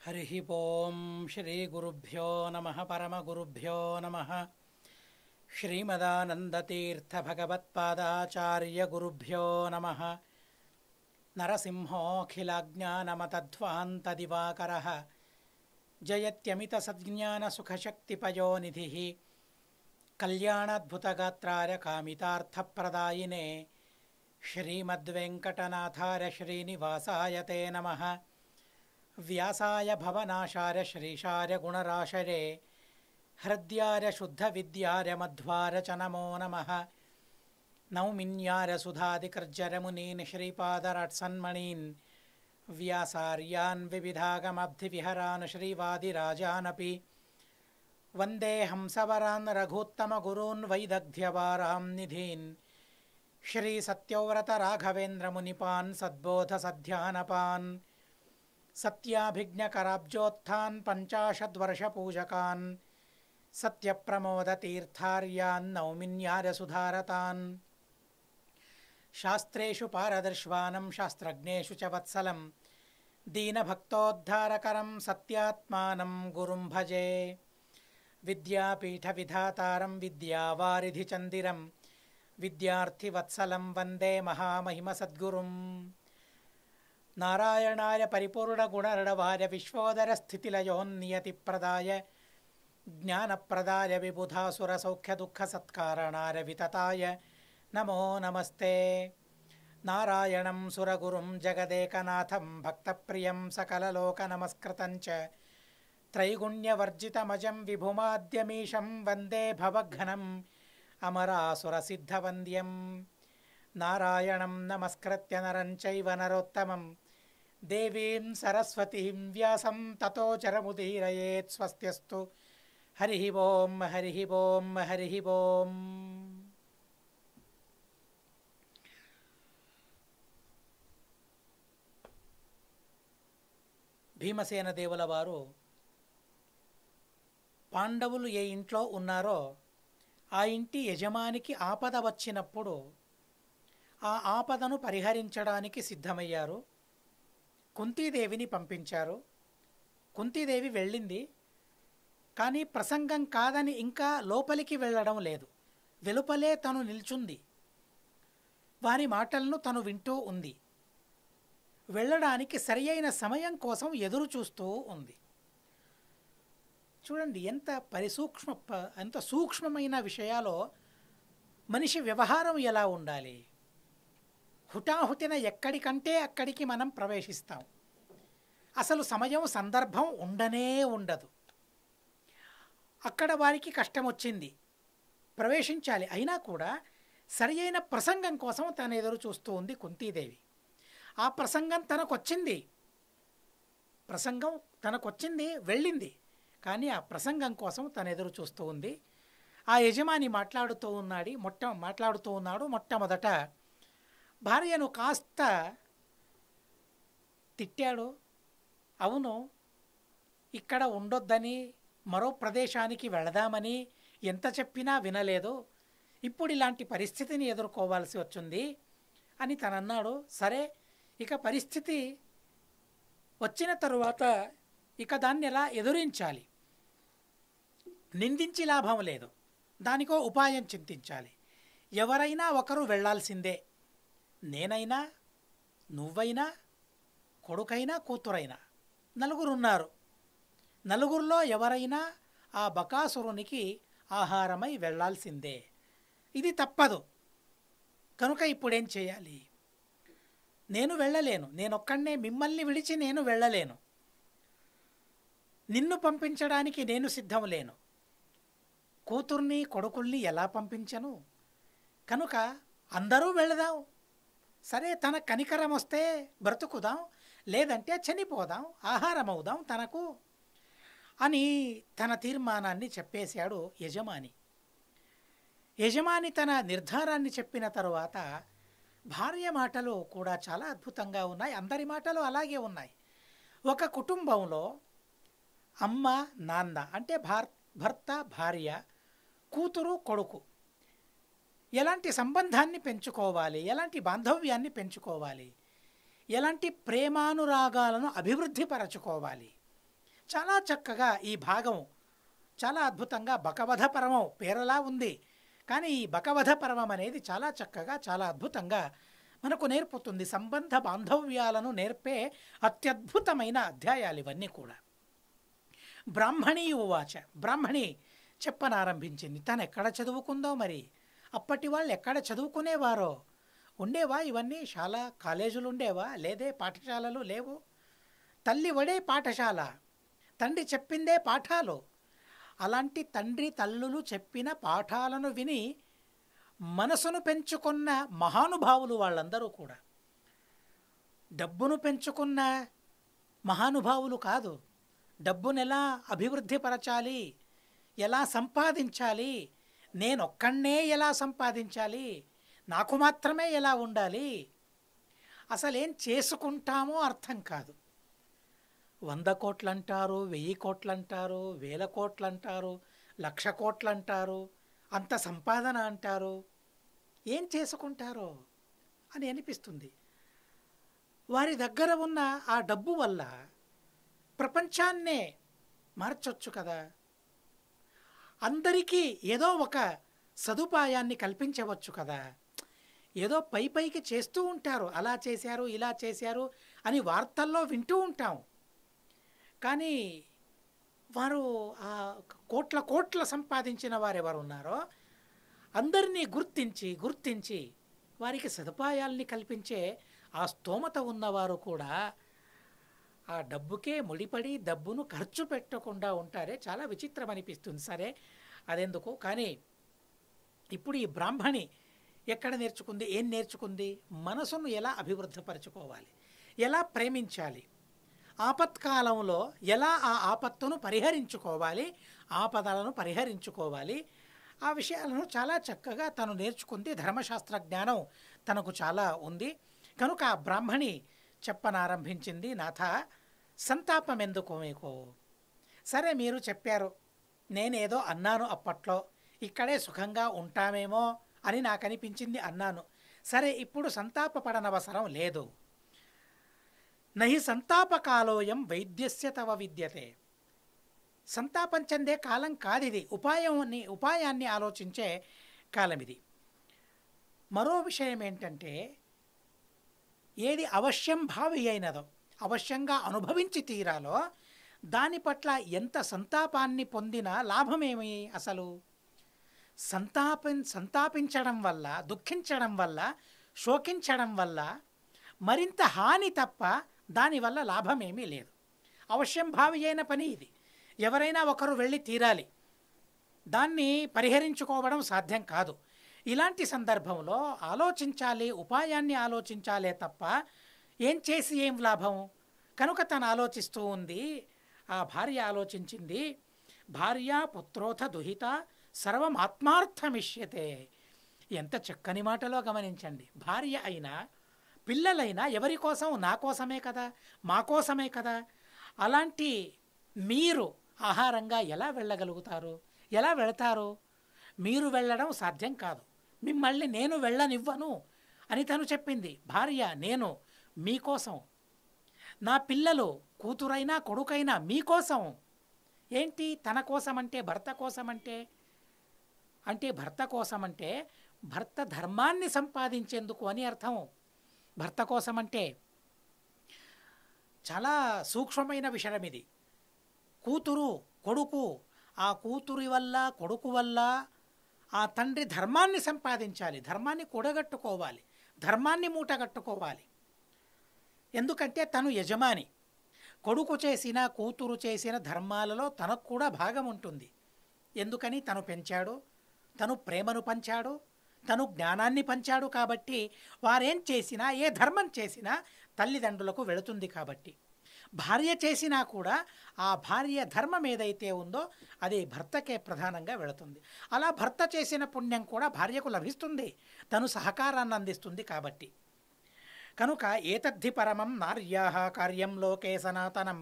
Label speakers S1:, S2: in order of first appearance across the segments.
S1: हरिः ओं श्रीगुरुभ्यो नमः परमगुरुभ्यो नमः श्रीमदानन्दतीर्थभगवत्पादाचार्यगुरुभ्यो नमः नरसिंहोऽखिलज्ञानमतध्वान्तदिवाकरः जयत्यमितसज्ञानसुखशक्तिपयोनिधिः कल्याणाद्भुतगात्राय कामितार्थप्रदायिने श्रीमद्वेङ्कटनाथाय श्रीनिवासाय ते नमः। व्यासाय भवनाशाय श्रीशाय गुणराशरे हृद्याय शुद्धविद्याय मध्वाय च नमो नमः। नौमिन्याय सुधादिकर्जरमुनीन् श्रीपादराट्सन्मणीन् व्यासार्यान् विविधागमब्धिविहरान् श्रीवादिराजानपि वन्दे हंसवरान् रघूत्तमगुरून् वैदग्ध्यवारां निधीन् श्रीसत्यव्रतराघवेन्द्रमुनिपान् सद्बोधसध्यानपान् सत्याभिज्ञकराब्जोत्थान् पञ्चाशद्वर्षपूजकान् सत्यप्रमोदतीर्थार्यान् नौमिन्यार्यसुधारतान् शास्त्रेषु पारदर्श्वानं शास्त्रज्ञेषु च वत्सलं दीनभक्तोद्धारकरं सत्यात्मानं गुरुं भजे। विद्यापीठविधातारं विद्यावारिधिचन्दिरं विद्यार्थिवत्सलं वन्दे महामहिमसद्गुरुं। नारायणाय परिपूर्णगुणर्णवाय विश्वोदरस्थितिलयोन्नियतिप्रदाय ज्ञानप्रदाय विबुधासुरसौख्यदुःखसत्कारणाय वितताय नमो नमस्ते। नारायणं सुरगुरुं जगदेकनाथं भक्तप्रियं सकललोकनमस्कृतं च त्रैगुण्यवर्जितमजं विभुमाद्यमीशं वन्दे भवघ्नम् अमरासुरसिद्धवन्द्यं। नारायणं नमस्कृत्य नरं चैव नरोत्तमं देवीं सरस्वतीं व्यासं ततो जरमुदीरयेत्। स्वस्त्यस्तु हरिः ओं हरिः ओं हरिः ओं। భీమసేన దేవుల వారు పాండవులు ఏ ఇంట్లో ఉన్నారో ఆ ఇంటి యజమానికి ఆపద వచ్చినప్పుడు ఆ ఆపదను పరిహరించడానికి సిద్ధమయ్యారు. కుంతీదేవిని పంపించారు. కుంతీదేవి వెళ్ళింది, కానీ ప్రసంగం కాదని ఇంకా లోపలికి వెళ్ళడం లేదు. వెలుపలే తను నిల్చుంది. వారి మాటలను తను వింటూ ఉంది. వెళ్ళడానికి సరి అయిన సమయం కోసం ఎదురు చూస్తూ ఉంది. చూడండి ఎంత సూక్ష్మమైన విషయాలో మనిషి వ్యవహారం ఎలా ఉండాలి. హుటాహుటిన ఎక్కడికంటే అక్కడికి మనం ప్రవేశిస్తాం. అసలు సమయం సందర్భం ఉండనే ఉండదు. అక్కడ వారికి కష్టం వచ్చింది, ప్రవేశించాలి. అయినా కూడా సరి అయిన ప్రసంగం కోసం తను ఎదురు చూస్తూ ఉంది కుంతీదేవి. ఆ ప్రసంగం తనకొచ్చింది, వెళ్ళింది. కానీ ఆ ప్రసంగం కోసం తను ఎదురు చూస్తూ ఉంది. ఆ యజమాని మాట్లాడుతూ ఉన్నాడు. మొట్టమొదట భార్యను కాస్త తిట్టాడు. అవును, ఇక్కడ ఉండొద్దని, మరో ప్రదేశానికి వెళదామని ఎంత చెప్పినా వినలేదు. ఇప్పుడు ఇలాంటి పరిస్థితిని ఎదుర్కోవాల్సి వచ్చింది అని తనన్నాడు. సరే, ఇక పరిస్థితి వచ్చిన తరువాత ఇక దాన్ని ఎలా ఎదురించాలి? నిందించి లాభం లేదు, దానికో ఉపాయం చింతించాలి. ఎవరైనా ఒకరు వెళ్ళాల్సిందే. నేనైనా, నువ్వైనా, కొడుకైనా, కూతురైనా, నలుగురున్నారు. నలుగురిలో ఎవరైనా ఆ బకాసురునికి ఆహారమై వెళ్ళాల్సిందే. ఇది తప్పదు. కనుక ఇప్పుడేం చేయాలి? నేను వెళ్ళలేను. నేనొక్కడే మిమ్మల్ని విడిచి నేను వెళ్ళలేను. నిన్ను పంపించడానికి నేను సిద్ధం లేను. కూతుర్ని, కొడుకుల్ని ఎలా పంపించను? కనుక అందరూ వెళదాం. సరే, తన కనికరం వస్తే బ్రతుకుదాం, లేదంటే చనిపోదాం, ఆహారం అవుదాం తనకు అని తన తీర్మానాన్ని చెప్పేశాడు యజమాని. యజమాని తన నిర్ధారాన్ని చెప్పిన తరువాత భార్య మాటలు కూడా చాలా అద్భుతంగా ఉన్నాయి. అందరి మాటలు అలాగే ఉన్నాయి. ఒక కుటుంబంలో అమ్మ, నాన్న అంటే భర్త, భార్య, కూతురు, కొడుకు ఎలాంటి సంబంధాన్ని పెంచుకోవాలి, ఎలాంటి బాంధవ్యాన్ని పెంచుకోవాలి, ఎలాంటి ప్రేమానురాగాలను అభివృద్ధి పరచుకోవాలి, చాలా చక్కగా ఈ భాగం చాలా అద్భుతంగా బకవధ పరమం పేరలా ఉంది. కానీ ఈ బకవధ పరమం అనేది చాలా చక్కగా చాలా అద్భుతంగా మనకు నేర్పుతుంది. సంబంధ బాంధవ్యాలను నేర్పే అత్యద్భుతమైన అధ్యాయాలు ఇవన్నీ కూడా. బ్రాహ్మణీ ఉవాచ, బ్రాహ్మణి చెప్పనారంభించింది. తను ఎక్కడ చదువుకుందో మరి, అప్పటి వాళ్ళు ఎక్కడ చదువుకునేవారో, ఉండేవా ఇవన్నీ? శాల కాలేజీలు ఉండేవా? లేదే, పాఠశాలలు లేవు. తల్లి వడే పాఠశాల, తండ్రి చెప్పిందే పాఠాలు. అలాంటి తండ్రి తల్లులు చెప్పిన పాఠాలను విని మనసును పెంచుకున్న మహానుభావులు వాళ్ళందరూ కూడా. డబ్బును పెంచుకున్న మహానుభావులు కాదు. డబ్బును ఎలా అభివృద్ధి పరచాలి, ఎలా సంపాదించాలి, నేనొక్కడే ఎలా సంపాదించాలి, నాకు మాత్రమే ఎలా ఉండాలి, అసలేం చేసుకుంటామో అర్థం కాదు. 100 కోట్లు అంటారు, 1000 కోట్లు అంటారు, 1000 కోట్లు అంటారు, 1,00,000 కోట్లు అంటారు, అంత సంపాదన అంటారు. ఏం చేసుకుంటారో అని అనిపిస్తుంది. వారి దగ్గర ఉన్న ఆ డబ్బు వల్ల ప్రపంచాన్నే మార్చొచ్చు కదా. అందరికీ ఏదో ఒక సదుపాయాన్ని కల్పించవచ్చు కదా. ఏదో పైకి చేస్తూ ఉంటారు, అలా చేశారు ఇలా చేశారు అని వార్తల్లో వింటూ ఉంటాం. కానీ వారు ఆ కోట్ల సంపాదించిన వారు ఎవరు ఉన్నారో అందరినీ గుర్తించి వారికి సదుపాయాల్ని కల్పించే ఆ స్తోమత ఉన్నవారు కూడా ఆ డబ్బుకే ముడిపడి డబ్బును ఖర్చు పెట్టకుండా ఉంటారే. చాలా విచిత్రం అనిపిస్తుంది. సరే, అదెందుకు. కానీ ఇప్పుడు ఈ బ్రాహ్మణి ఎక్కడ నేర్చుకుంది, ఏం నేర్చుకుంది? మనసును ఎలా అభివృద్ధిపరచుకోవాలి, ఎలా ప్రేమించాలి, ఆపత్కాలంలో ఎలా ఆ ఆపత్తును పరిహరించుకోవాలి, ఆపదలను పరిహరించుకోవాలి, ఆ విషయాలను చాలా చక్కగా తను నేర్చుకుంది. ధర్మశాస్త్ర జ్ఞానం తనకు చాలా ఉంది కనుక ఆ బ్రాహ్మణి చెప్పనారంభించింది. నాథ, సంతాపం ఎందుకు మీకు? సరే, మీరు చెప్పారు, నేనేదో అన్నాను అప్పట్లో, ఇక్కడే సుఖంగా ఉంటామేమో అని నాకు అనిపించింది, అన్నాను. సరే, ఇప్పుడు సంతాపపడనవసరం లేదు. నహి సంతాపకాలోయం వైద్యస్య తవ విద్యతే. సంతాపం చెందే కాలం కాదిది, ఉపాయాన్ని ఆలోచించే కాలం ఇది. మరో విషయం ఏంటంటే, ఏది అవశ్యం భావి అయినదో, అవశ్యంగా అనుభవించి తీరాలో, దాని పట్ల ఎంత సంతాపాన్ని పొందినా లాభమేమి? అసలు సంతాపించడం వల్ల, దుఃఖించడం వల్ల, శోకించడం వల్ల మరింత హాని తప్ప దానివల్ల లాభమేమీ లేదు. అవశ్యం భావి అయిన పని ఇది. ఎవరైనా ఒకరు వెళ్ళి తీరాలి, దాన్ని పరిహరించుకోవడం సాధ్యం కాదు. ఇలాంటి సందర్భంలో ఆలోచించాలి, ఉపాయాన్ని ఆలోచించాలే తప్ప ఏం చేసి ఏం లాభం? కనుక తను ఆలోచిస్తూ ఉంది. ఆ భార్య ఆలోచించింది. భార్య పుత్రోథ దుహిత సర్వం ఆత్మార్థమిష్యతే. ఎంత చక్కని మాటలో గమనించండి. భార్య అయినా పిల్లలైనా ఎవరి కోసం? నా కోసమే కదా, మా కోసమే కదా. అలాంటి మీరు ఆహారంగా ఎలా వెళ్ళగలుగుతారు? ఎలా వెళతారు? మీరు వెళ్ళడం సాధ్యం కాదు, మిమ్మల్ని నేను వెళ్ళనివ్వను అని తను చెప్పింది. భార్య, నేను మీకోసం, నా పిల్లలు కూతురైనా కొడుకైనా మీకోసం. ఏంటి తన కోసమంటే? భర్త కోసమంటే భర్త కోసమంటే భర్త ధర్మాన్ని సంపాదించేందుకు అని అర్థం. భర్త కోసమంటే చాలా సూక్ష్మమైన విషయం ఇది. కూతురు కొడుకు, ఆ కూతురి వల్ల కొడుకు వల్ల ఆ తండ్రి ధర్మాన్ని సంపాదించాలి, ధర్మాన్ని కూడగట్టుకోవాలి, ధర్మాన్ని మూటగట్టుకోవాలి. ఎందుకంటే తను యజమాని. కొడుకు చేసిన కూతురు చేసిన ధర్మాలలో తనకు కూడా భాగం ఉంటుంది. ఎందుకని? తను పెంచాడు, తను ప్రేమను పంచాడు, తను జ్ఞానాన్ని పంచాడు. కాబట్టి వారేం చేసినా, ఏ ధర్మం చేసినా తల్లిదండ్రులకు వెళుతుంది. కాబట్టి భార్య చేసినా కూడా ఆ భార్య ధర్మం ఏదైతే ఉందో అది భర్తకే ప్రధానంగా వెళుతుంది. అలా భర్త చేసిన పుణ్యం కూడా భార్యకు లభిస్తుంది, తను సహకారాన్ని అందిస్తుంది. కాబట్టి కనుక ఏతద్ధి పరమం నార్యాః కార్యం లోకే సనాతనం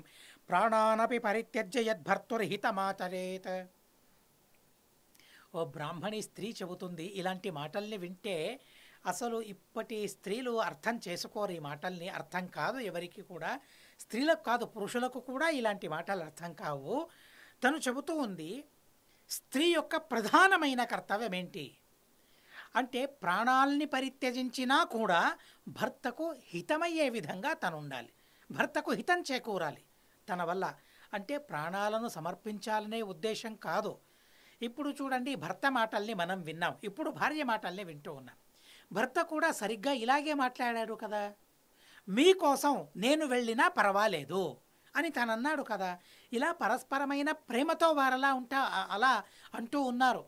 S1: ప్రాణానపి పరిత్యజ్య యద్భర్తుర్హితమాచరేత్. ఓ బ్రాహ్మణి స్త్రీ చెబుతుంది. ఇలాంటి మాటల్ని వింటే అసలు ఇప్పటి స్త్రీలు అర్థం చేసుకోరు. ఈ మాటల్ని అర్థం కాదు ఎవరికి కూడా. స్త్రీలకు కాదు, పురుషులకు కూడా ఇలాంటి మాటలు అర్థం కావు. తను చెబుతూ ఉంది, స్త్రీ యొక్క ప్రధానమైన కర్తవ్యం ఏంటి అంటే ప్రాణాల్ని పరిత్యజించినా కూడా భర్తకు హితమయ్యే విధంగా తను ఉండాలి, భర్తకు హితం చేకూరాలి తన వల్ల. అంటే ప్రాణాలను సమర్పించాలనే ఉద్దేశం కాదు. ఇప్పుడు చూడండి, భర్త మాటల్ని మనం విన్నాం, ఇప్పుడు భార్య మాటల్ని వింటూ ఉన్నాం. భర్త కూడా సరిగ్గా ఇలాగే మాట్లాడాడు కదా, మీకోసం నేను వెళ్ళినా పర్వాలేదు అని తను అన్నాడు కదా. ఇలా పరస్పరమైన ప్రేమతో వారలా అలా అంటూ ఉన్నారు.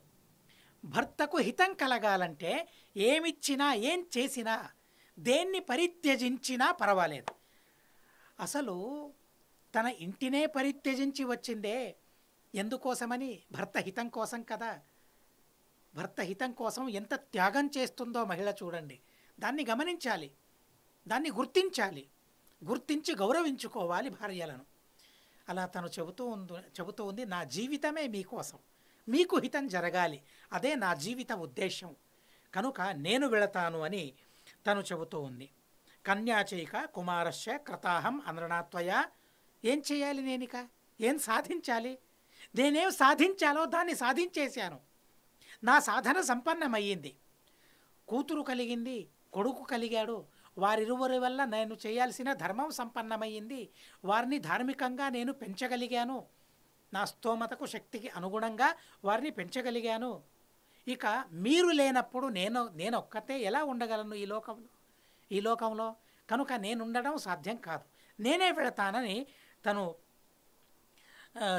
S1: భర్తకు హితం కలగాలంటే ఏమిచ్చినా ఏం చేసినా దేన్ని పరిత్యజించినా పర్వాలేదు. అసలు తన ఇంటినే పరిత్యజించి వచ్చిందే ఎందుకోసమని? భర్త హితం కోసం కదా. భర్త హితం కోసం ఎంత త్యాగం చేస్తుందో మహిళ చూడండి. దాన్ని గమనించాలి, దాన్ని గుర్తించి గౌరవించుకోవాలి భార్యలను. అలా తను చెబుతూ ఉంది, నా జీవితమే మీకోసం, మీకు హితం జరగాలి, అదే నా జీవిత ఉద్దేశం, కనుక నేను వెళతాను అని తను చెబుతూ ఉంది. కన్యాచైక కుమారస్య క్రతాహం అనరణాత్వయ. ఏం చేయాలి నేనిక? ఏం సాధించాలి? నేనేం సాధించాలో దాన్ని సాధించేశాను. నా సాధన సంపన్నమయ్యింది. కూతురు కలిగింది, కొడుకు కలిగాడు, వారిరువురి వల్ల నేను చేయాల్సిన ధర్మం సంపన్నమయ్యింది. వారిని ధార్మికంగా నేను పెంచగలిగాను, నా స్తోమతకు శక్తికి అనుగుణంగా వారిని పెంచగలిగాను. ఇక మీరు లేనప్పుడు నేను ఒక్కతే ఎలా ఉండగలను ఈ లోకంలో? కనుక నేనుండడం సాధ్యం కాదు, నేనే వెళతానని తను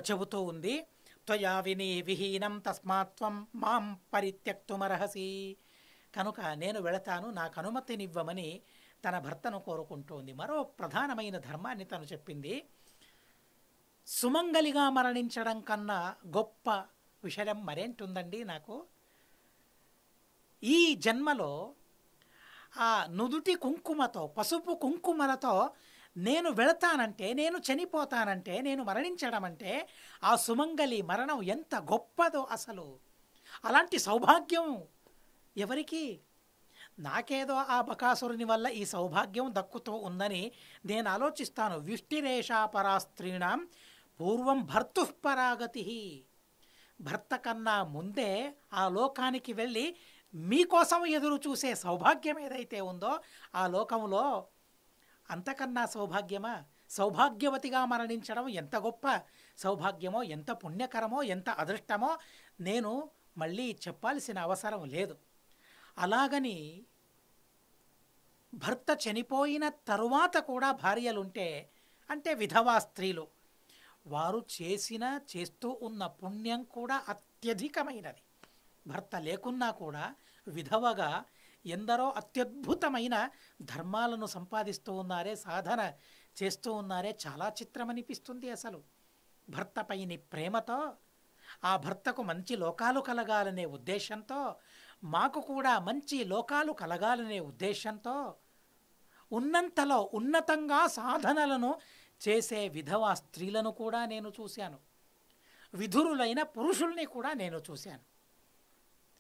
S1: చెబుతూ ఉంది. త్వయా విహీనం తస్మాత్వం మాం పరిత్యక్తుమర్హసి. కనుక నేను వెళతాను, నాకు అనుమతినివ్వమని తన భర్తను కోరుకుంటోంది. మరో ప్రధానమైన ధర్మాన్ని తను చెప్పింది. సుమంగలిగా మరణించడం కన్నా గొప్ప విషయం మరేంటుందండి నాకు? ఈ జన్మలో ఆ నుదుటి కుంకుమతో, పసుపు కుంకుమలతో నేను వెళతానంటే, నేను చనిపోతానంటే, నేను మరణించడం అంటే ఆ సుమంగలి మరణం ఎంత గొప్పదో అసలు. అలాంటి సౌభాగ్యం ఎవరికి? నాకేదో ఆ బకాసురుని వల్ల ఈ సౌభాగ్యం దక్కుతూ ఉందని నేను ఆలోచిస్తాను. వ్యుష్టిరేషాపరాస్త్రీణాం పూర్వం భర్తుఃపరాగతి. భర్త కన్నా ముందే ఆ లోకానికి వెళ్ళి మీకోసం ఎదురు చూసే సౌభాగ్యం ఏదైతే ఉందో ఆ లోకంలో అంతకన్నా సౌభాగ్యమా? సౌభాగ్యవతిగా మరణించడం ఎంత గొప్ప సౌభాగ్యమో, ఎంత పుణ్యకరమో, ఎంత అదృష్టమో నేను మళ్ళీ చెప్పాల్సిన అవసరం లేదు. అలాగని భర్త చనిపోయిన తరువాత కూడా భార్యలుంటే, అంటే విధవా స్త్రీలు, వారు చేస్తూ ఉన్న పుణ్యం కూడా అత్యధికమైనది. భర్త లేకున్నా కూడా విధవగా ఎందరో అత్యద్భుతమైన ధర్మాలను సంపాదిస్తూ ఉన్నారే, సాధన చేస్తూ ఉన్నారే. చాలా చిత్రమనిపిస్తుంది అసలు. భర్తపైని ప్రేమతో, ఆ భర్తకు మంచి లోకాలు కలగాలనే ఉద్దేశంతో, మాకు కూడా మంచి లోకాలు కలగాలనే ఉద్దేశంతో ఉన్నంతలో ఉన్నతంగా సాధనలను చేసే విధవా స్త్రీలను కూడా నేను చూశాను. విధురులైన పురుషుల్ని కూడా నేను చూశాను.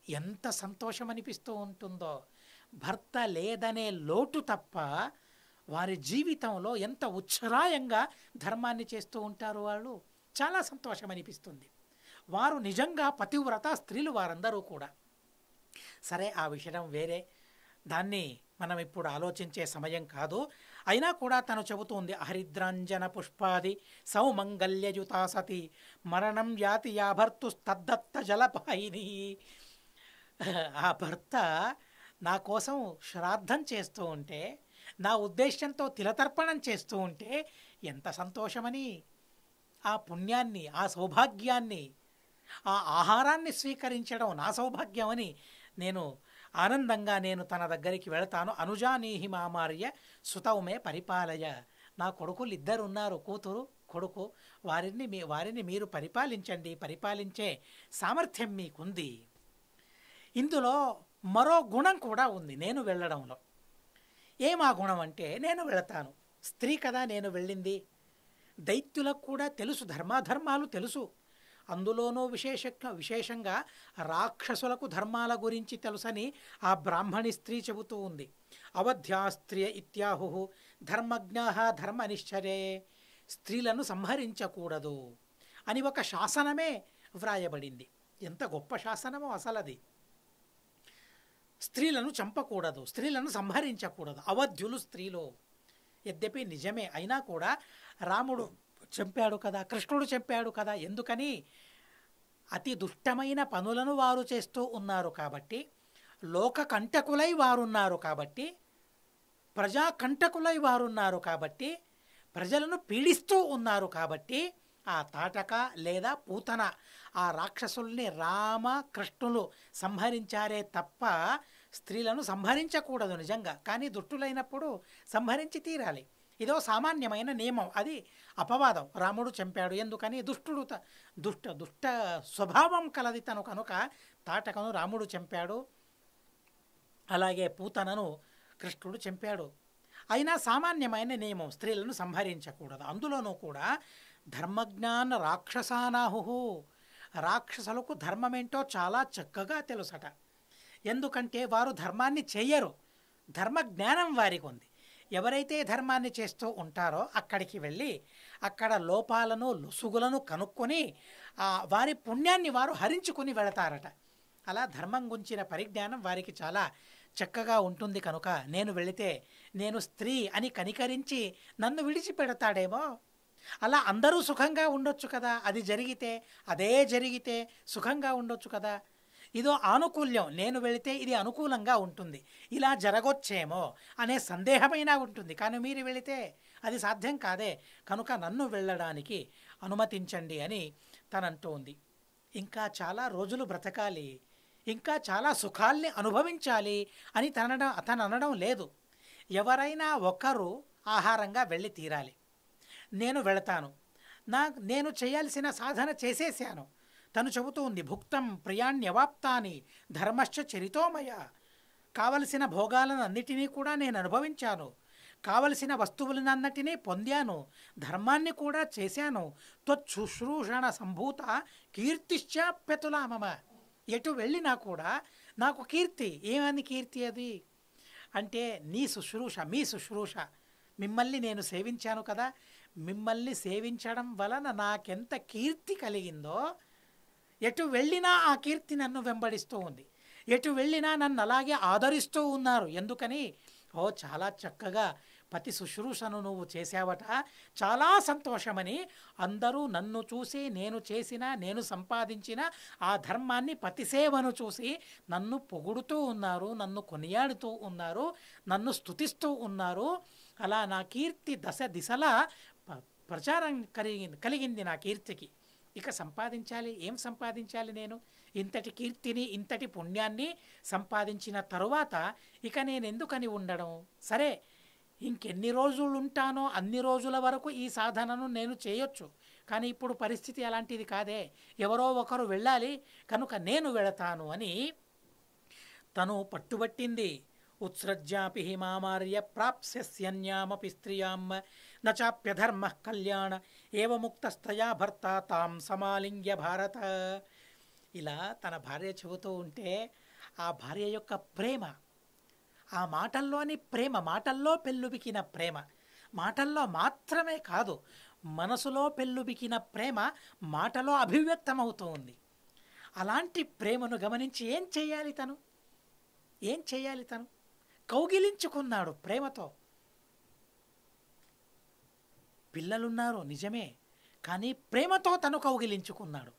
S1: ఎంత సంతోషం అనిపిస్తూ ఉంటుందో. భర్త లేదనే లోటు తప్ప వారి జీవితంలో ఎంత ఉత్సరాయంగా ధర్మాన్ని చేస్తూ ఉంటారు వాళ్ళు. చాలా సంతోషం అనిపిస్తుంది. వారు నిజంగా పతివ్రత స్త్రీలు వారందరూ కూడా. సరే, ఆ విషయం వేరే, దాన్ని మనం ఇప్పుడు ఆలోచించే సమయం కాదు. అయినా కూడా తను చెబుతుంది, హరిద్రాంజన పుష్పాది సౌమంగల్యయుతా సతి మరణం యాతి యా భర్తుస్తద్దత్త జలపాయిని. ఆ భర్త నా కోసం శ్రాద్ధం చేస్తూ ఉంటే, నా ఉద్దేశంతో తిలతర్పణం చేస్తూ ఉంటే ఎంత సంతోషమని, ఆ పుణ్యాన్ని, ఆ సౌభాగ్యాన్ని, ఆ ఆహారాన్ని స్వీకరించడం నా సౌభాగ్యమని నేను ఆనందంగా నేను తన దగ్గరికి వెళతాను. అనుజానీహి మామార్య సుతౌమే పరిపాలయ. నా కొడుకులు ఇద్దరున్నారు, కూతురు కొడుకు, వారిని మీరు పరిపాలించండి, పరిపాలించే సామర్థ్యం మీకుంది. ఇందులో మరో గుణం కూడా ఉంది నేను వెళ్ళడంలో. ఏమా గుణం అంటే, నేను వెళతాను, స్త్రీ కదా నేను వెళ్ళింది, దైత్యులకు కూడా తెలుసు, ధర్మాధర్మాలు తెలుసు. అందులోనూ విశేషంగా రాక్షసులకు ధర్మాల గురించి తెలుసని ఆ బ్రాహ్మణి స్త్రీ చెబుతూ ఉంది. అవధ్యా స్త్రియ ఇత్యాహు ధర్మజ్ఞా ధర్మనిశ్చరే, స్త్రీలను సంహరించకూడదు అని ఒక శాసనమే వ్రాయబడింది. ఎంత గొప్ప శాసనమో అసలది. స్త్రీలను చంపకూడదు, స్త్రీలను సంహరించకూడదు, అవధ్యులు స్త్రీలు. యద్యపి నిజమే అయినా కూడా రాముడు చంపాడు కదా, కృష్ణుడు చంపాడు కదా. ఎందుకని? అతి దుష్టమైన పనులను వారు చేస్తూ ఉన్నారు కాబట్టి, లోక కంటకులై వారున్నారు కాబట్టి, ప్రజా కంటకులై వారున్నారు కాబట్టి, ప్రజలను పీడిస్తూ ఉన్నారు కాబట్టి, ఆ తాటక లేదా పూతన ఆ రాక్షసుల్ని రామ కృష్ణులు సంహరించారే తప్ప స్త్రీలను సంహరించకూడదు నిజంగా. కానీ దుష్టులైనప్పుడు సంహరించి తీరాలి. ఇదో సామాన్యమైన నియమం. అది అపవాదం. రాముడు చంపాడు ఎందుకని? దుష్ట స్వభావం కలది తను కనుక తాటకను రాముడు చంపాడు, అలాగే పూతనను కృష్ణుడు చంపాడు. అయినా సామాన్యమైన నియమం, స్త్రీలను సంహరించకూడదు. అందులోనూ కూడా ధర్మజ్ఞాన రాక్షసానాహు, రాక్షసులకు ధర్మమేంటో చాలా చక్కగా తెలుసట. ఎందుకంటే వారు ధర్మాన్ని చెయ్యరు, ధర్మజ్ఞానం వారికి ఉంది. ఎవరైతే ధర్మాన్ని చేస్తూ ఉంటారో అక్కడికి వెళ్ళి అక్కడ లోపాలను లొసుగులను కనుక్కొని వారి పుణ్యాన్ని వారు హరించుకుని వెళతారట. అలా ధర్మం గురించిన పరిజ్ఞానం వారికి చాలా చక్కగా ఉంటుంది కనుక నేను వెళితే నేను స్త్రీ అని కనికరించి నన్ను విడిచిపెడతాడేమో, అలా అందరూ సుఖంగా ఉండొచ్చు కదా, అది జరిగితే సుఖంగా ఉండొచ్చు కదా, ఇదో ఆనుకూల్యం, నేను వెళితే ఇది అనుకూలంగా ఉంటుంది, ఇలా జరగొచ్చేమో అనే సందేహమైనా ఉంటుంది. కానీ మీరు వెళితే అది సాధ్యం కాదే, కనుక నన్ను వెళ్ళడానికి అనుమతించండి అని తనంటూ ఉంది. ఇంకా చాలా రోజులు బ్రతకాలి, ఇంకా చాలా సుఖాల్ని అనుభవించాలి అని తను అనడం లేదు. ఎవరైనా ఒకరు ఆహారంగా వెళ్ళి తీరాలి. నేను వెళతాను, నేను చేయాల్సిన సాధన చేసేసాను. తను చెబుతూ ఉంది, భుక్తం ప్రియాణ్యవాప్తాని ధర్మశ్చ చరితోమయ, కావలసిన భోగాలను అన్నిటినీ కూడా నేను అనుభవించాను, కావలసిన వస్తువులనన్నిటినీ పొందాను, ధర్మాన్ని కూడా చేశాను. త్వచ్చుశ్రూషణ సంభూత కీర్తిశ్చాప్యతులా మమ, ఎటు వెళ్ళినా కూడా నాకు కీర్తి. ఏమని కీర్తి అది అంటే నీ శుశ్రూష, మీ శుశ్రూష, మిమ్మల్ని నేను సేవించాను కదా, మిమ్మల్ని సేవించడం వలన నాకెంత కీర్తి కలిగిందో, ఎటు వెళ్ళినా ఆ కీర్తి నన్ను వెంబడిస్తూ ఉంది, ఎటు వెళ్ళినా నన్ను అలాగే ఆదరిస్తూ ఉన్నారు. ఎందుకని? చాలా చక్కగా పతి శుశ్రూషను నువ్వు చేసావట, చాలా సంతోషమని అందరూ నన్ను చూసి నేను సంపాదించిన ఆ ధర్మాన్ని పతిసేవను చూసి నన్ను పొగుడుతూ ఉన్నారు, నన్ను కొనియాడుతూ ఉన్నారు, నన్ను స్తుతిస్తూ ఉన్నారు. అలా నా కీర్తి దిశలా ప్రచారం కలిగింది నా కీర్తికి. ఇక సంపాదించాలి, ఏం సంపాదించాలి? నేను ఇంతటి కీర్తిని ఇంతటి పుణ్యాన్ని సంపాదించిన తరువాత ఇక నేను ఎందుకని ఉండడం? సరే, ఇంకెన్ని రోజులు ఉంటానో అన్ని రోజుల వరకు ఈ సాధనను నేను చేయొచ్చు. కానీ ఇప్పుడు పరిస్థితి అలాంటిది కాదే, ఎవరో ఒకరు వెళ్ళాలి, కనుక నేను వెళతాను అని తను పట్టుబట్టింది. ఉత్సృజ్యాపి హిమామార్య ప్రాప్స్యన్యామపి స్త్రియాం నచాప్యధర్మ కళ్యాణ ఏవముక్తస్తయా భర్త తాం సమాలింగ్య భారత. ఇలా తన భార్య చెబుతూ ఉంటే ఆ భార్య యొక్క ప్రేమ, ఆ మాటల్లోని ప్రేమ, మాటల్లో పెళ్ళుబికిన ప్రేమ, మాటల్లో మాత్రమే కాదు మనసులో పెళ్ళుబికిన ప్రేమ మాటలో అభివ్యక్తమవుతూ ఉంది. అలాంటి ప్రేమను గమనించి ఏం చేయాలి తను? కౌగిలించుకున్నాడు ప్రేమతో. పిల్లలున్నారు నిజమే, కానీ ప్రేమతో తను కౌగిలించుకున్నాడు.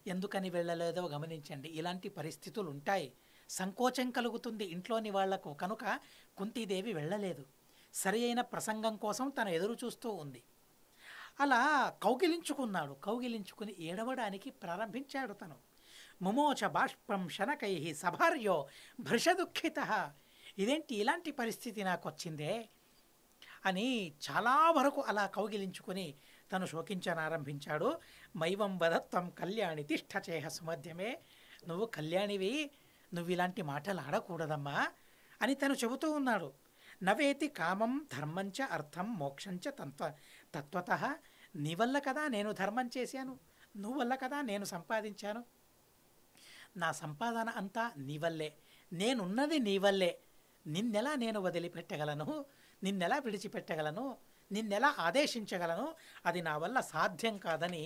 S1: ఎందుకని వెళ్ళలేదో గమనించండి. ఇలాంటి పరిస్థితులు ఉంటాయి, సంకోచం కలుగుతుంది ఇంట్లోని వాళ్లకు. కనుక కుంతీదేవి వెళ్ళలేదు, సరి అయిన ప్రసంగం కోసం తను ఎదురు చూస్తూ ఉంది. అలా కౌగిలించుకున్నాడు, కౌగిలించుకుని ఏడవడానికి ప్రారంభించాడు తను. ముమోచ బాష్పం శనకై సభార్యో భృషదుఃఖిత, ఇదేంటి ఇలాంటి పరిస్థితి నాకు వచ్చిందే అని చాలా వరకు అలా కౌగిలించుకొని తను శోకించనారంభించాడు. మైవం వదత్వం కళ్యాణి తిష్ఠచేహ సుమధ్యమే, నువ్వు కళ్యాణివి, నువ్వు ఇలాంటి మాటలు ఆడకూడదమ్మా అని తను చెబుతూ ఉన్నాడు. నవేతి కామం ధర్మంచ అర్థం మోక్షంచ తత్వత, నీ వల్ల కదా నేను ధర్మం చేశాను, నువ్వల్ల కదా నేను సంపాదించాను. నా సంపాదన అంతా నీ వల్లే, నేనున్నది నీ వల్లే. నిన్నెలా నేను వదిలిపెట్టగలను, నిన్నెలా విడిచిపెట్టగలను, నిన్నెలా ఆదేశించగలను? అది నా వల్ల సాధ్యం కాదని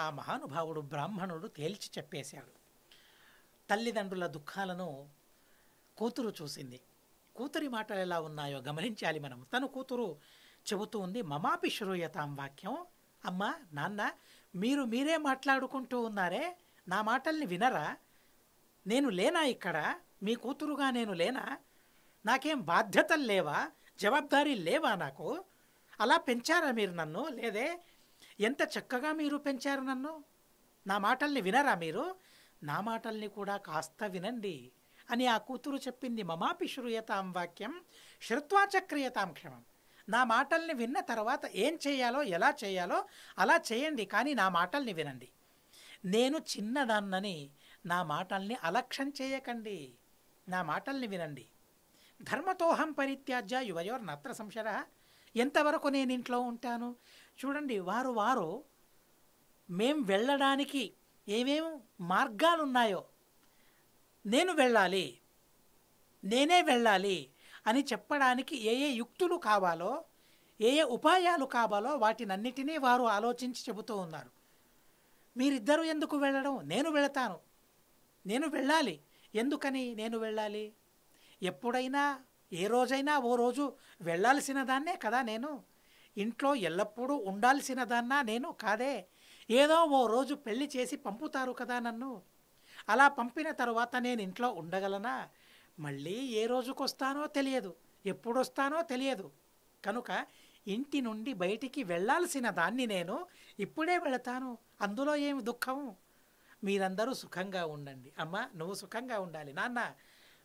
S1: ఆ మహానుభావుడు బ్రాహ్మణుడు తేల్చి చెప్పేశాడు. తల్లిదండ్రుల దుఃఖాలను కూతురు చూసింది. కూతురి మాటలు ఎలా ఉన్నాయో గమనించాలి మనం. తను కూతురు చెబుతూ ఉంది, మమాపి శ్రూయతాం వాక్యం. అమ్మా నాన్న, మీరే మాట్లాడుకుంటూ ఉన్నారే, నా మాటల్ని వినరా? నేను లేనా ఇక్కడ? మీ కూతురుగా నేను లేనా? నాకేం బాధ్యతలు లేవా? జవాబారీ లేవా నాకు? అలా పెంచారా మీరు నన్ను? లేదే, ఎంత చక్కగా మీరు పెంచారు నన్ను. నా మాటల్ని వినరా మీరు? నా మాటల్ని కూడా కాస్త వినండి అని ఆ కూతురు చెప్పింది. మమాపి శ్రూయతాం వాక్యం శ్రుత్వాచ క్రియతాం క్షమం. నా మాటల్ని విన్న తర్వాత ఏం చేయాలో ఎలా చేయాలో అలా చేయండి, కానీ నా మాటల్ని వినండి. నేను చిన్నదాన్నని నా మాటల్ని అలక్ష్యం చేయకండి, నా మాటల్ని వినండి. ధర్మతోహం పరిత్యాజ్య యువయోర్ నత్ర సంశర. ఎంతవరకు నేను ఇంట్లో ఉంటాను? చూడండి, వారు మేం వెళ్ళడానికి ఏమేం మార్గాలున్నాయో, నేను వెళ్ళాలి, నేనే వెళ్ళాలి అని చెప్పడానికి ఏ యుక్తులు కావాలో, ఏ ఉపాయాలు కావాలో వాటినన్నిటినీ వారు ఆలోచించి చెబుతూ ఉన్నారు. మీరిద్దరూ ఎందుకు వెళ్ళడం? నేను వెళతాను, నేను వెళ్ళాలి. ఎందుకని నేను వెళ్ళాలి? ఎప్పుడైనా ఏ రోజైనా ఓ రోజు వెళ్ళాల్సిన దాన్నే కదా నేను. ఇంట్లో ఎల్లప్పుడూ ఉండాల్సిన దాన్నా నేను కాదే. ఏదో ఓ రోజు పెళ్లి చేసి పంపుతారు కదా నన్ను. అలా పంపిన తరువాత నేను ఇంట్లో ఉండగలనా? మళ్ళీ ఏ రోజుకు వస్తానో తెలియదు, ఎప్పుడు వస్తానో తెలియదు. కనుక ఇంటి నుండి బయటికి వెళ్ళాల్సిన దాన్ని నేను ఇప్పుడే వెళతాను. అందులో ఏమి దుఃఖం? మీరందరూ సుఖంగా ఉండండి. అమ్మ నువ్వు సుఖంగా ఉండాలి, నాన్న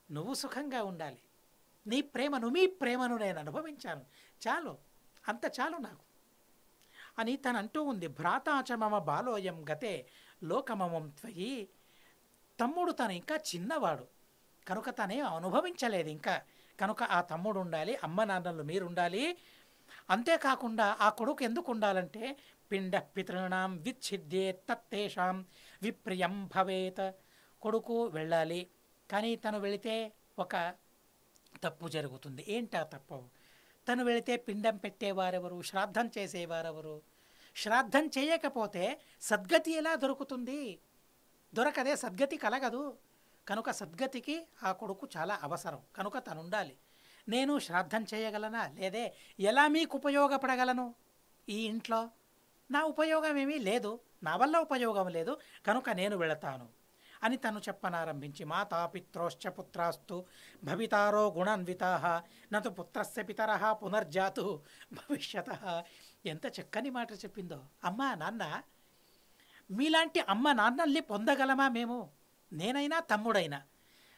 S1: నువ్వు సుఖంగా ఉండాలి. నీ ప్రేమను, మీ ప్రేమను నేను అనుభవించాను, చాలు, అంత చాలు నాకు అని తను అంటూ ఉంది. భ్రాతాచ మమ బాలోయం గతే లోకమమం త్వయి. తమ్ముడు తను ఇంకా చిన్నవాడు కనుక తనే అనుభవించలేదు ఇంకా. కనుక ఆ తమ్ముడు ఉండాలి, అమ్మ నాన్నలు మీరు ఉండాలి. అంతేకాకుండా ఆ కొడుకు ఎందుకు ఉండాలంటే పిండ పితృణాం విచ్ఛిద్యే తత్తేషాం విప్రియం భవేత్. కొడుకు వెళ్ళాలి, కానీ తను వెళితే ఒక తప్పు జరుగుతుంది. ఏంటా తప్పు? తను వెళితే పిండం పెట్టేవారెవరు, శ్రాద్ధం చేసేవారెవరు? శ్రాద్ధం చేయకపోతే సద్గతి ఎలా దొరుకుతుంది? దొరకదే, సద్గతి కలగదు. కనుక సద్గతికి ఆ కొడుకు చాలా అవసరం. కనుక తను ఉండాలి. నేను శ్రాద్ధం చేయగలనా? లేదే. ఎలా మీకు ఉపయోగపడగలను? ఈ ఇంట్లో నా ఉపయోగం ఏమీ లేదు, నా వల్ల ఉపయోగం లేదు, కనుక నేను వెళతాను అని తను చెప్పనారంభించి మాతాపిత్రోశ్చ పుత్రాస్తు భవితారో గుణాన్వితాః నతు పుత్రస్య పితరః పునర్జాతు భవిష్యతః. ఎంత చక్కని మాట చెప్పిందో. అమ్మ నాన్న, మీలాంటి అమ్మ నాన్నల్ని పొందగలమా మేము? నేనైనా తమ్ముడైనా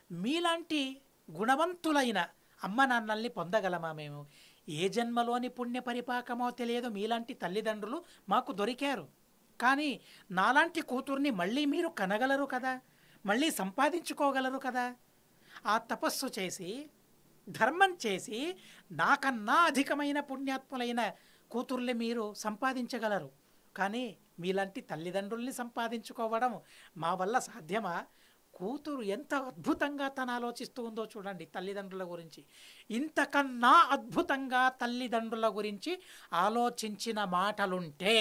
S1: మీలాంటి గుణవంతులైన అమ్మ నాన్నల్ని పొందగలమా మేము? ఏ జన్మలోని పుణ్య పరిపాకమో తెలియదు, మీలాంటి తల్లిదండ్రులు మాకు దొరికారు. కానీ నాలాంటి కూతుర్ని మళ్ళీ మీరు కనగలరు కదా, మళ్ళీ సంపాదించుకోగలరు కదా. ఆ తపస్సు చేసి ధర్మం చేసి నాకన్నా అధికమైన పుణ్యాత్ములైన కూతుర్ని మీరు సంపాదించగలరు. కానీ మీలాంటి తల్లిదండ్రుల్ని సంపాదించుకోవడం మా వల్ల సాధ్యమా? కూతురు ఎంత అద్భుతంగా తను ఆలోచిస్తూ ఉందో చూడండి తల్లిదండ్రుల గురించి. ఇంతకన్నా అద్భుతంగా తల్లిదండ్రుల గురించి ఆలోచించిన మాటలుంటే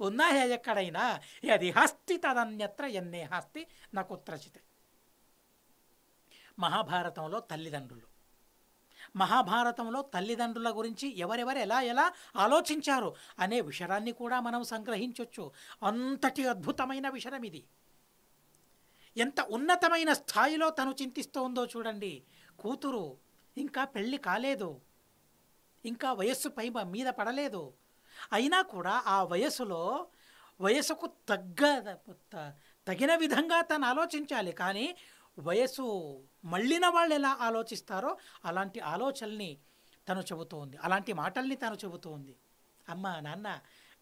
S1: ఉన్నాయా ఎక్కడైనా? యది హస్తి తదన్యత్ర ఎన్నే హస్తి నా కుత్రచిత్. మహాభారతంలో తల్లిదండ్రులు, మహాభారతంలో తల్లిదండ్రుల గురించి ఎవరెవరు ఎలా ఎలా ఆలోచించారు అనే విషయాన్ని కూడా మనం సంగ్రహించవచ్చు. అంతటి అద్భుతమైన విషయం ఇది. ఎంత ఉన్నతమైన స్థాయిలో తను చింతిస్తూ ఉందో చూడండి. కూతురు ఇంకా పెళ్ళి కాలేదు, ఇంకా వయస్సు మీద పడలేదు. అయినా కూడా ఆ వయసుకు తగిన విధంగా తను ఆలోచించాలి. కానీ వయసు మళ్ళిన వాళ్ళు ఎలా ఆలోచిస్తారో అలాంటి ఆలోచనల్ని తను చెబుతూ ఉంది, అలాంటి మాటల్ని తను చెబుతూ ఉంది. అమ్మ నాన్న,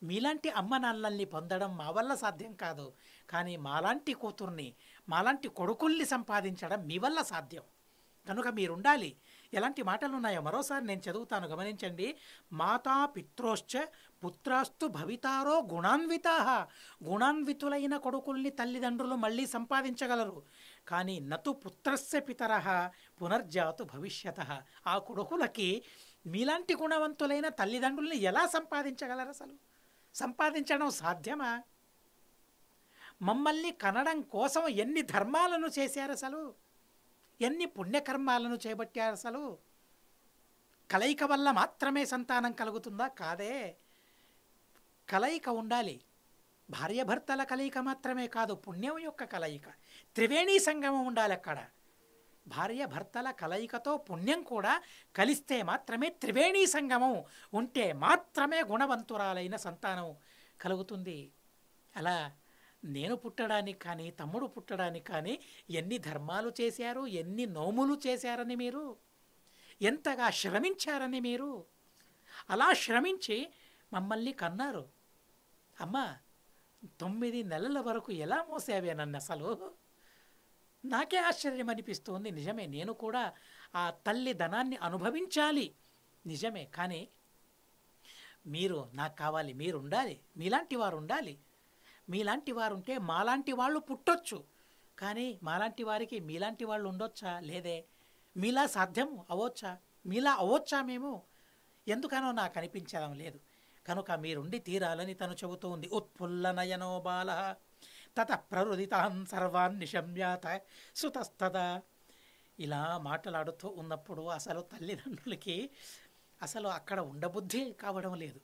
S1: మీలాంటి అమ్మ నాన్నల్ని పొందడం మా వల్ల సాధ్యం కాదు, కానీ మాలాంటి కూతుర్ని, మాలాంటి కొడుకుల్ని సంపాదించడం మీ వల్ల సాధ్యం. కనుక మీరుండాలి. ఎలాంటి మాటలు ఉన్నాయో మరోసారి నేను చదువుతాను, గమనించండి. మాతా పిత్రోశ్చ పుత్రాస్తు భవితారో గుణాన్వితా, గుణాన్వితులైన కొడుకుల్ని తల్లిదండ్రులు మళ్ళీ సంపాదించగలరు. కానీ నతు పుత్రస్య పితరః పునర్జాతు భవిష్యతః. ఆ కొడుకులకి మీలాంటి గుణవంతులైన తల్లిదండ్రుల్ని ఎలా సంపాదించగలరు? అసలు సంపాదించడం సాధ్యమా? మమ్మల్ని కనడం కోసం ఎన్ని ధర్మాలను చేశారు, అసలు ఎన్ని పుణ్యకర్మాలను చేపట్టారు. అసలు కలయిక వల్ల మాత్రమే సంతానం కలుగుతుందా? కాదే. కలయిక ఉండాలి. భార్యాభర్తల కలయిక మాత్రమే కాదు, పుణ్యం యొక్క కలయిక, త్రివేణీ సంగమం ఉండాలి అక్కడ. భార్యాభర్తల కలయికతో పుణ్యం కూడా కలిస్తే మాత్రమే త్రివేణీ సంగమం ఉంటే మాత్రమే గుణవంతురాలైన సంతానం కలుగుతుంది. అలా నేను పుట్టడానికి కానీ తమ్ముడు పుట్టడానికి కానీ ఎన్ని ధర్మాలు చేశారు, ఎన్ని నోములు చేశారని మీరు, ఎంతగా శ్రమించారని మీరు. అలా శ్రమించి మమ్మల్ని కన్నారు. అమ్మ 9 నెలల వరకు ఎలా మోసావే నన్ను? అసలు నాకే ఆశ్చర్యం అనిపిస్తుంది. నిజమే, నేను కూడా ఆ తల్లి ధనాన్ని అనుభవించాలి, నిజమే. కానీ మీరు నాకు కావాలి, మీరు ఉండాలి, మీలాంటి వారు ఉండాలి. మీలాంటి వారు ఉంటే మాలాంటి వాళ్ళు పుట్టొచ్చు, కానీ మాలాంటి వారికి మీలాంటి వాళ్ళు ఉండొచ్చా? లేదే. మీలా సాధ్యం అవ్వచ్చా? మీలా అవ్వచ్చా మేము? ఎందుకనో నాకు అనిపించడం లేదు. కనుక మీరుండి తీరాలని తను చెబుతూ ఉంది. ఉత్ఫుల్లనయనో బాల తత ప్రరుదితాన్ సర్వాన్ నిశమ్యాత సుతస్తదా. ఇలా మాట్లాడుతూ ఉన్నప్పుడు అసలు తల్లిదండ్రులకి అసలు అక్కడ ఉండబుద్ధి కావడం లేదు.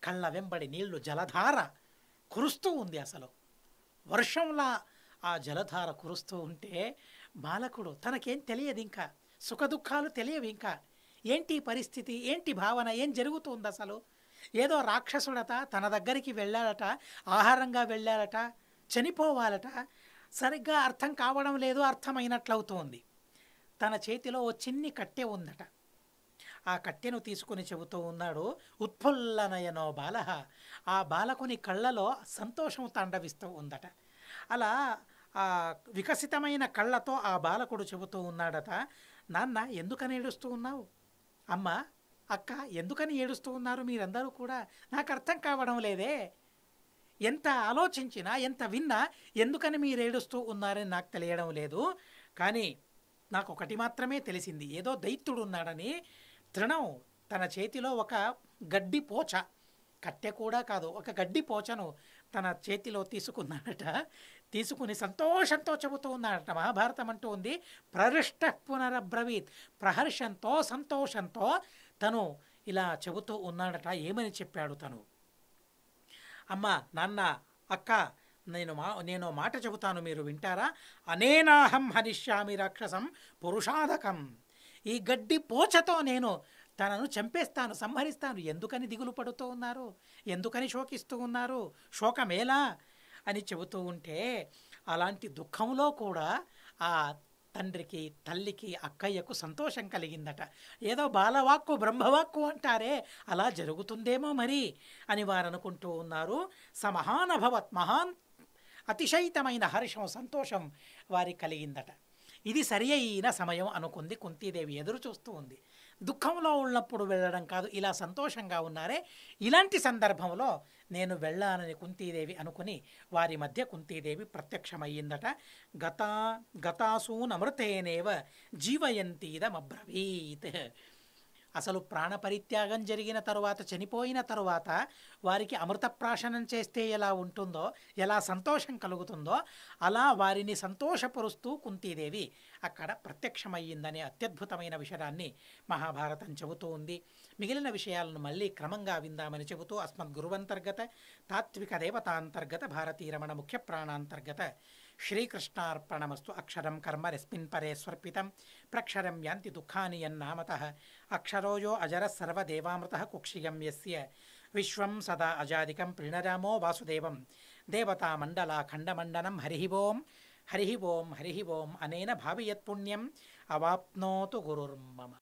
S1: కళ్ళ వెంబడి నీళ్లు జలధార కురుస్తూ ఉంది. అసలు వర్షంలా ఆ జలధార కురుస్తూ ఉంటే బాలకుడు తనకేం తెలియదు, ఇంకా సుఖదుఖాలు తెలియవు. ఇంకా ఏంటి పరిస్థితి, ఏంటి భావన, ఏం జరుగుతుంది? అసలు ఏదో రాక్షసుడట తన దగ్గరికి వెళ్ళాడట, ఆహారంగా వెళ్ళాడట, చనిపోవాలట. సరిగ్గా అర్థం కావడం లేదు, అర్థమైనట్లవుతోంది. తన చేతిలో ఓ చిన్ని కట్టె ఉందట. ఆ కట్టెను తీసుకుని చెబుతూ ఉన్నాడు, ఉత్ఫుల్లనయనో బాల. ఆ బాలకుని కళ్ళలో సంతోషం తాండవిస్తూ ఉందట. అలా ఆ వికసితమైన కళ్ళతో ఆ బాలకుడు చెబుతూ ఉన్నాడట, నాన్న ఎందుకని ఏడుస్తూ ఉన్నావు? అమ్మ, అక్క ఎందుకని ఏడుస్తూ ఉన్నారు మీరందరూ కూడా? నాకు అర్థం కావడం లేదే. ఎంత ఆలోచించినా ఎంత విన్నా ఎందుకని మీరు ఏడుస్తూ ఉన్నారని నాకు తెలియడం లేదు. కానీ నాకు ఒకటి మాత్రమే తెలిసింది, ఏదో దైత్యుడు ఉన్నాడని. తృణం తన చేతిలో ఒక గడ్డి పోచ, కట్టె కూడా కాదు, ఒక గడ్డి పోచను తన చేతిలో తీసుకున్నాడట. తీసుకుని సంతోషంతో చెబుతూ ఉన్నాడట. మహాభారతం అంటూ ఉంది, ప్రహృష్ట పునరబ్రవీత్. ప్రహర్షంతో సంతోషంతో తను ఇలా చెబుతూ ఉన్నాడట. ఏమని చెప్పాడు తను? అమ్మ, నాన్న, అక్క, నేను మాట చెబుతాను, మీరు వింటారా? అనేనాహం హనిష్యామి రాక్షసం పురుషాధకం. ఈ గడ్డి పోచతో నేను తనను చంపేస్తాను, సంహరిస్తాను. ఎందుకని దిగులు పడుతూ ఉన్నారు? ఎందుకని శోకిస్తూ ఉన్నారు? శోకమేలా అని చెబుతూ ఉంటే అలాంటి దుఃఖంలో కూడా ఆ తండ్రికి, తల్లికి, అక్కయ్యకు సంతోషం కలిగిందట. ఏదో బాలవాక్కు బ్రహ్మవాక్కు అంటారే, అలా జరుగుతుందేమో మరి అని వారు అనుకుంటూ ఉన్నారు. సమహానభవత్, మహాన్ అతిశయితమైన హర్షం, సంతోషం వారికి కలిగిందట. ఇది సరి అయిన సమయం అనుకుంది కుంతీదేవి. ఎదురు చూస్తూ ఉంది. దుఃఖంలో ఉన్నప్పుడు వెళ్ళడం కాదు, ఇలా సంతోషంగా ఉన్నారే, ఇలాంటి సందర్భంలో నేను వెళ్ళానని కుంతీదేవి అనుకుని వారి మధ్య కుంతీదేవి ప్రత్యక్షమయ్యిందట. గతాసూనమృతేనేవ జీవయంతీదమబ్రవీత్. అసలు ప్రాణపరిత్యాగం జరిగిన తరువాత, చనిపోయిన తరువాత వారికి అమృతప్రాశనం చేస్తే ఎలా ఉంటుందో, ఎలా సంతోషం కలుగుతుందో, అలా వారిని సంతోషపరుస్తూ కుంతీదేవి అక్కడ ప్రత్యక్షమయ్యిందనే అత్యద్భుతమైన విషయాన్ని మహాభారతం చెబుతూ ఉంది. మిగిలిన విషయాలను మళ్ళీ క్రమంగా విందామని చెబుతూ అస్మద్గురువంతర్గత తాత్విక దేవతాంతర్గత భారతీరమణ ముఖ్య ప్రాణాంతర్గత శ్రీకృష్ణార్పణమస్తు. అక్షరం కర్మ రస్మిన్ పరే స్వర్పితం ప్రక్షరం యాంతి దుఃఖాని యన్నామతః అక్షరోయో అజర సర్వదేవామృతః కుక్షియం యస్య విశ్వం సదా అజాదికం ప్రణరామో వాసుదేవం దేవతామండలాఖండమండనం. హరి ఓం హరి ఓం హరి ఓం. అనేన భావియత్పుణ్యం అవాప్నోతు గురుర్మమ.